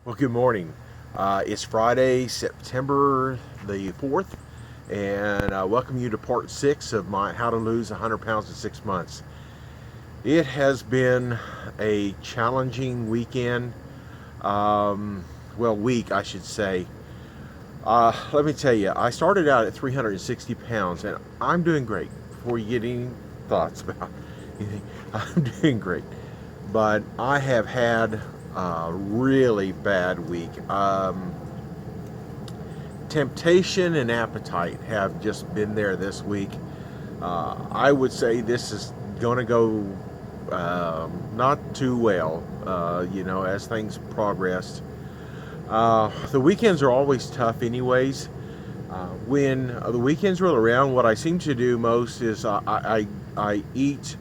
Well, good morning. It's Friday, September the 4th, and I welcome you to part 6 of my How to Lose 100 Pounds in 6 Months. It has been a challenging weekend, week, I should say. Let me tell you, I started out at 360 pounds, and I'm doing great. Before you get any thoughts about anything, I'm doing great. But I have had a really bad week. Temptation and appetite have just been there this week. I would say this is going to go not too well, as things progress. The weekends are always tough, anyways. When the weekends roll around, what I seem to do most is I eat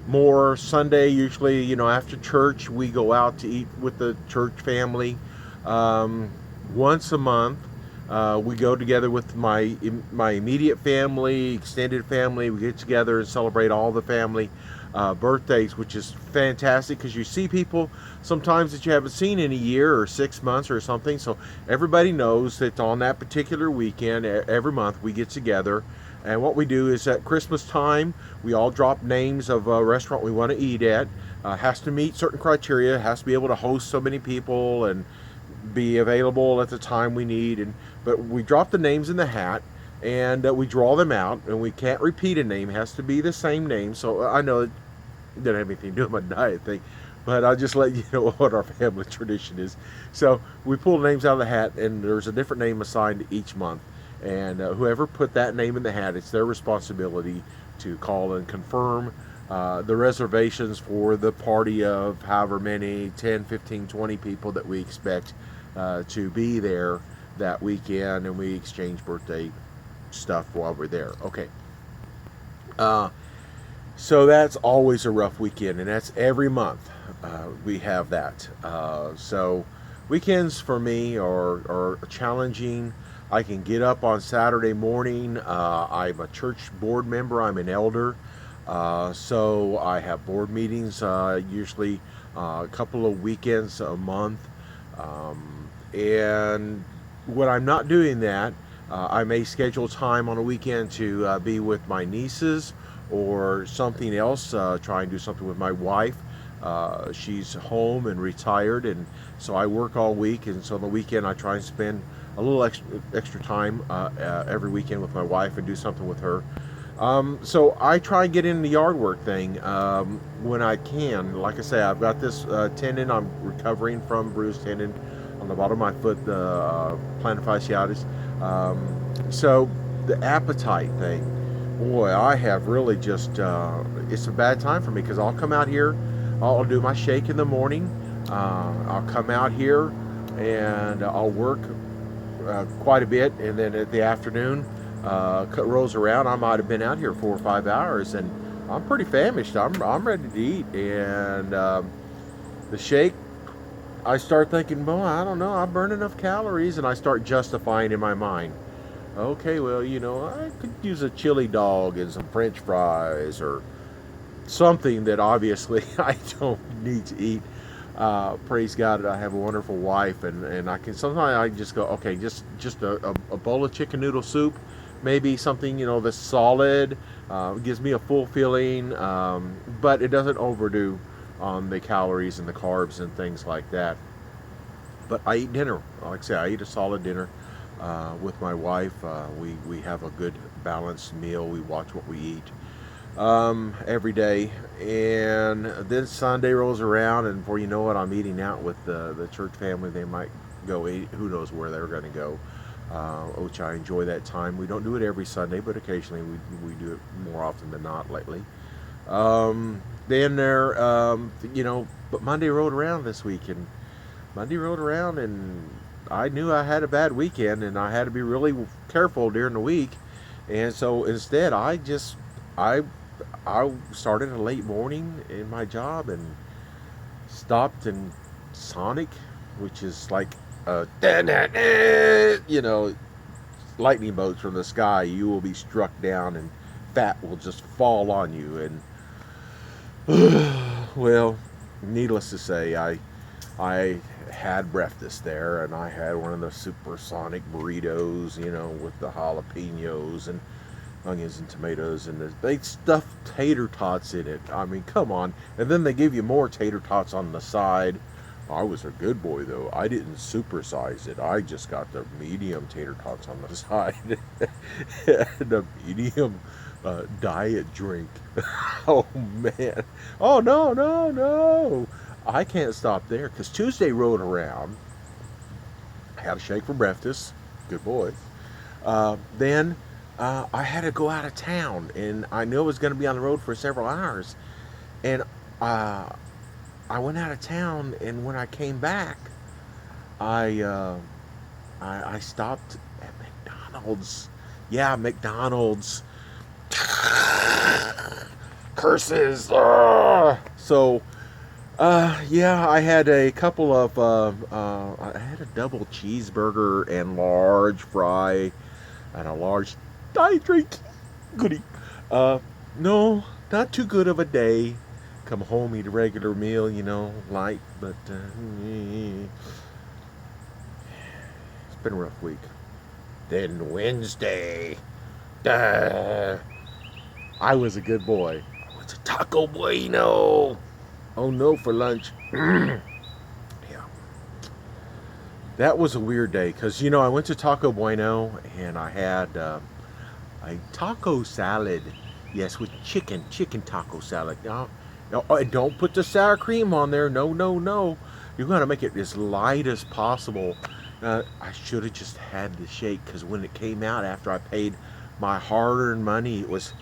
more Sunday. Usually, after church, we go out to eat with the church family. Um, Once a month, we go together with my immediate family, extended family. We get together and celebrate all the family birthdays, which is fantastic because you see people sometimes that you haven't seen in a year or 6 months or something. So everybody knows that on that particular weekend, every month, we get together. And what we do is at Christmas time, we all drop names of a restaurant we want to eat at. Has to meet certain criteria, has to be able to host so many people and be available at the time we need. But we drop the names in the hat, and we draw them out, and we can't repeat a name. It has to be the same name. So I know it doesn't have anything to do with my diet thing, but I'll just let you know what our family tradition is. So we pull names out of the hat, and there's a different name assigned each month. And whoever put that name in the hat, it's their responsibility to call and confirm the reservations for the party of however many 10, 15, 20 people that we expect to be there that weekend, and we exchange birthday stuff while we're there. Okay. Uh, so that's always a rough weekend, and that's every month we have that. So weekends for me are challenging. I can get up on Saturday morning. I'm a church board member. I'm an elder. So I have board meetings usually a couple of weekends a month. And when I'm not doing that, I may schedule time on a weekend to be with my nieces or something else, try and do something with my wife. She's home and retired, and so I work all week, and so on the weekend I try and spend a little extra time every weekend with my wife and do something with her. So I try and get in the yard work thing when I can. Like I say, I've got this tendon. I'm recovering from bruised tendon on the bottom of my foot, the plantar fasciitis. So the appetite thing, boy, I have really just, it's a bad time for me because I'll come out here, I'll do my shake in the morning, I'll come out here and I'll work quite a bit, and then at the afternoon, rolls around, I might have been out here 4 or 5 hours, and I'm pretty famished. I'm ready to eat, and the shake, I start thinking, well, I don't know, I burn enough calories, and I start justifying in my mind. Okay, well, I could use a chili dog and some French fries or something that obviously I don't need to eat. Praise God, I have a wonderful wife, and I can sometimes I just go, okay, just a bowl of chicken noodle soup, maybe something that's solid, gives me a full feeling, but it doesn't overdo on the calories and the carbs and things like that. But I eat dinner. Like I say, I eat a solid dinner with my wife. We have a good balanced meal. We watch what we eat every day, and then Sunday rolls around, and before you know it, I'm eating out with the church family. They might go eat, who knows where they're going to go, which I enjoy that time. We don't do it every Sunday, but occasionally we do it more often than not lately. Then there, but Monday rolled around this week, and Monday rolled around, and I knew I had a bad weekend, and I had to be really careful during the week. And so instead, I I started a late morning in my job and stopped in Sonic, which is like you know lightning bolts from the sky. You will be struck down, and fat will just fall on you. And well, needless to say, I had breakfast there, and I had one of the supersonic burritos, with the jalapenos and onions and tomatoes, and they stuffed tater tots in it. I mean, come on. And then they give you more tater tots on the side. I was a good boy, though. I didn't supersize it. I just got the medium tater tots on the side. And a medium diet drink. Oh, man. Oh, no, no, no. I can't stop there, because Tuesday rolled around. I had a shake for breakfast. Good boy. Then I had to go out of town, and I knew I was going to be on the road for several hours. And I went out of town, and when I came back, I stopped at McDonald's. Yeah, McDonald's. Curses. So, yeah, I had a couple of, I had a double cheeseburger and large fry and a large diet drink. Goody. No, not too good of a day. Come home, eat a regular meal, light, but it's been a rough week. Then Wednesday, I was a good boy. I went to Taco Bueno. Oh no, for lunch. Yeah. That was a weird day because, I went to Taco Bueno and I had a taco salad. Yes, with chicken taco salad. No, don't put the sour cream on there. No, no, no. You're going to make it as light as possible. I should have just had the shake, because when it came out after I paid my hard-earned money, it was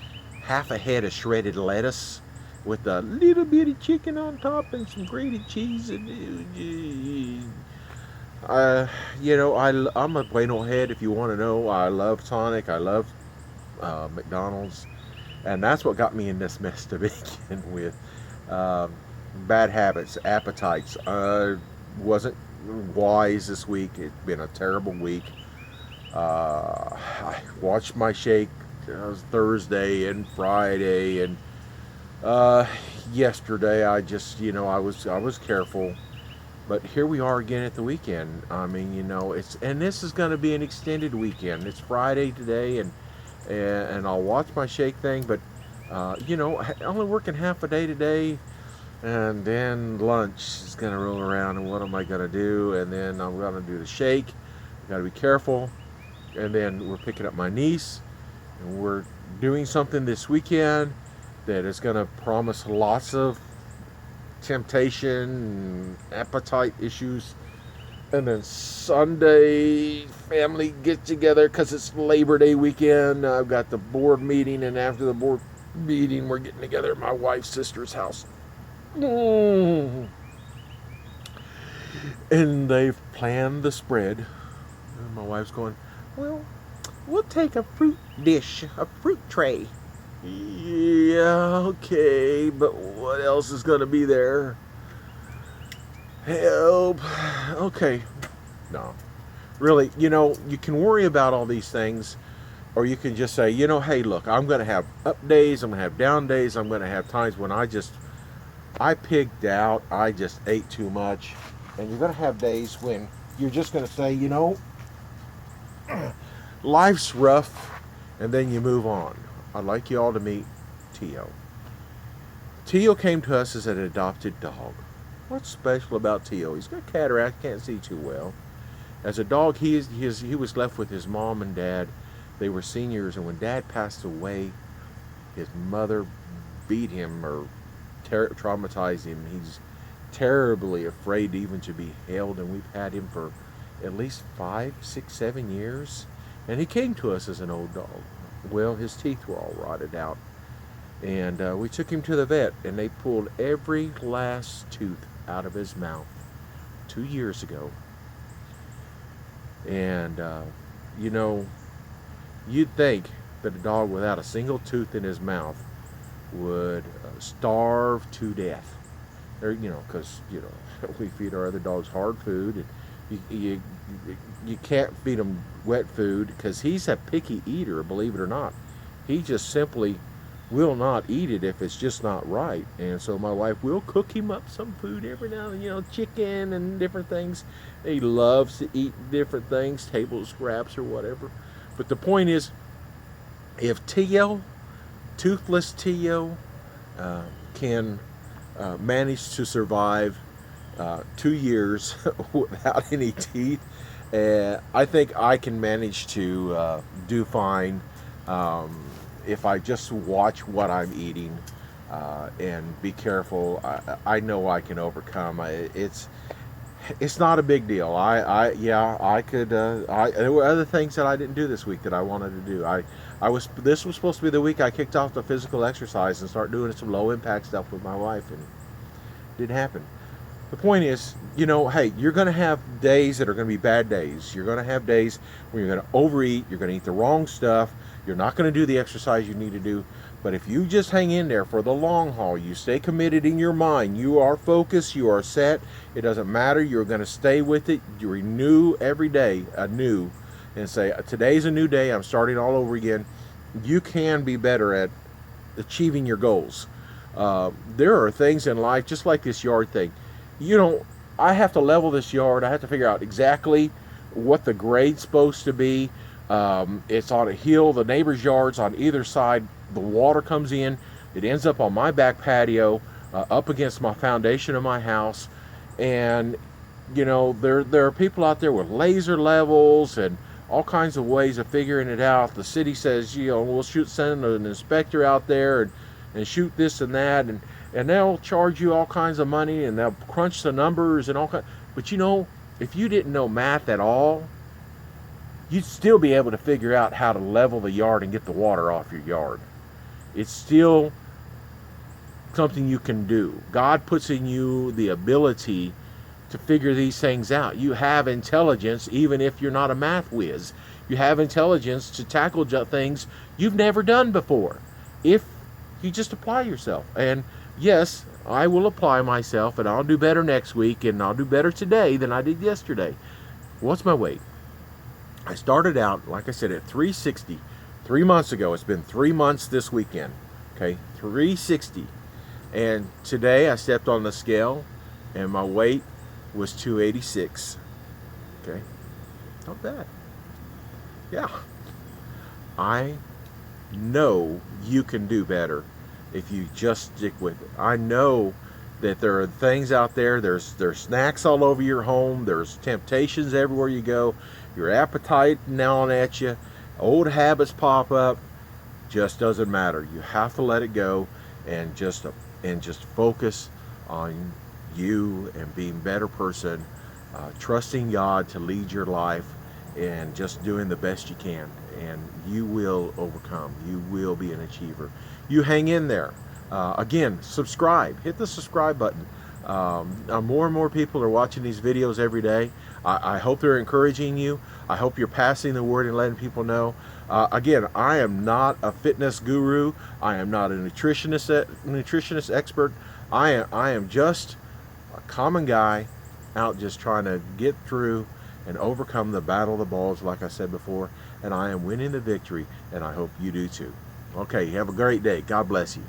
half a head of shredded lettuce with a little bit of chicken on top and some grated cheese. And I'm a Bueno head, if you want to know. I love Sonic. I love McDonald's. And that's what got me in this mess to begin with. Bad habits, appetites. Wasn't wise this week. It's been a terrible week. I watched my shake Thursday and Friday, and yesterday I just, I was careful. But here we are again at the weekend. I mean, and this is going to be an extended weekend. It's Friday today, and I'll watch my shake thing, but only working half a day today, and then lunch is going to roll around, and what am I going to do? And then I'm going to do the shake. Got to be careful. And then we're picking up my niece, and we're doing something this weekend that is going to promise lots of temptation and appetite issues. And then Sunday, family get together because it's Labor Day weekend. I've got the board meeting, and after the board meeting, we're getting together at my wife's sister's house. And they've planned the spread. And my wife's going, well, we'll take a fruit dish, a fruit tray. Yeah, okay, but what else is going to be there? Help. Okay. No. Really, you can worry about all these things, or you can just say, hey, look, I'm going to have up days, I'm going to have down days, I'm going to have times when I pigged out, I just ate too much, and you're going to have days when you're just going to say, life's rough, and then you move on. I'd like you all to meet Tio. Tio came to us as an adopted dog. What's special about Tio? He's got cataract, can't see too well. As a dog, he was left with his mom and dad. They were seniors, and when Dad passed away, his mother beat him or traumatized him. He's terribly afraid even to be held, and we've had him for at least 5, 6, 7 years. And he came to us as an old dog. Well, his teeth were all rotted out. And we took him to the vet, and they pulled every last tooth out of his mouth 2 years ago. And, you'd think that a dog without a single tooth in his mouth would starve to death. Because, we feed our other dogs hard food, and you can't feed him wet food because he's a picky eater, believe it or not. He just simply will not eat it if it's just not right. And so my wife will cook him up some food every now and then, chicken and different things. He loves to eat different things, table scraps or whatever. But the point is, if Tio, toothless Tio, can manage to survive 2 years without any teeth, I think I can manage to do fine if I just watch what I'm eating and be careful. I know I can overcome. It's not a big deal. I could. There were other things that I didn't do this week that I wanted to do. This was supposed to be the week I kicked off the physical exercise and start doing some low impact stuff with my wife, and it didn't happen. The point is, hey, you're going to have days that are going to be bad days. You're going to have days where you're going to overeat. You're going to eat the wrong stuff. You're not going to do the exercise you need to do. But if you just hang in there for the long haul, you stay committed in your mind, you are focused, you are set, it doesn't matter, you're going to stay with it, you renew every day anew and say, today's a new day, I'm starting all over again. You can be better at achieving your goals. There are things in life, just like this yard thing. I have to level this yard. I have to figure out exactly what the grade's supposed to be. It's on a hill. The neighbor's yard's on either side. The water comes in. It ends up on my back patio, up against my foundation of my house. And, there are people out there with laser levels and all kinds of ways of figuring it out. The city says, we'll send an inspector out there and shoot this and that. And they'll charge you all kinds of money and they'll crunch the numbers and all kinds. But if you didn't know math at all, you'd still be able to figure out how to level the yard and get the water off your yard. It's still something you can do. God puts in you the ability to figure these things out. You have intelligence, even if you're not a math whiz. You have intelligence to tackle things you've never done before, if you just apply yourself. And yes, I will apply myself, and I'll do better next week, and I'll do better today than I did yesterday. What's my weight? I started out, like I said, at 360 3 months ago. It's been 3 months this weekend. Okay, 360. And today I stepped on the scale and my weight was 286. Okay, not bad. Yeah, I know you can do better if you just stick with it. I know that there are things out there. There's snacks all over your home. There's temptations everywhere you go. Your appetite gnawing at you. Old habits pop up. Just doesn't matter. You have to let it go and just focus on you and being a better person, trusting God to lead your life, and just doing the best you can. And you will overcome. You will be an achiever. You hang in there. Again, subscribe. Hit the subscribe button. More and more people are watching these videos every day. I hope they're encouraging you. I hope you're passing the word and letting people know. Again, I am not a fitness guru. I am not a nutritionist expert. I am just a common guy out just trying to get through and overcome the battle of the balls, like I said before. And I am winning the victory, and I hope you do too. Okay, have a great day. God bless you.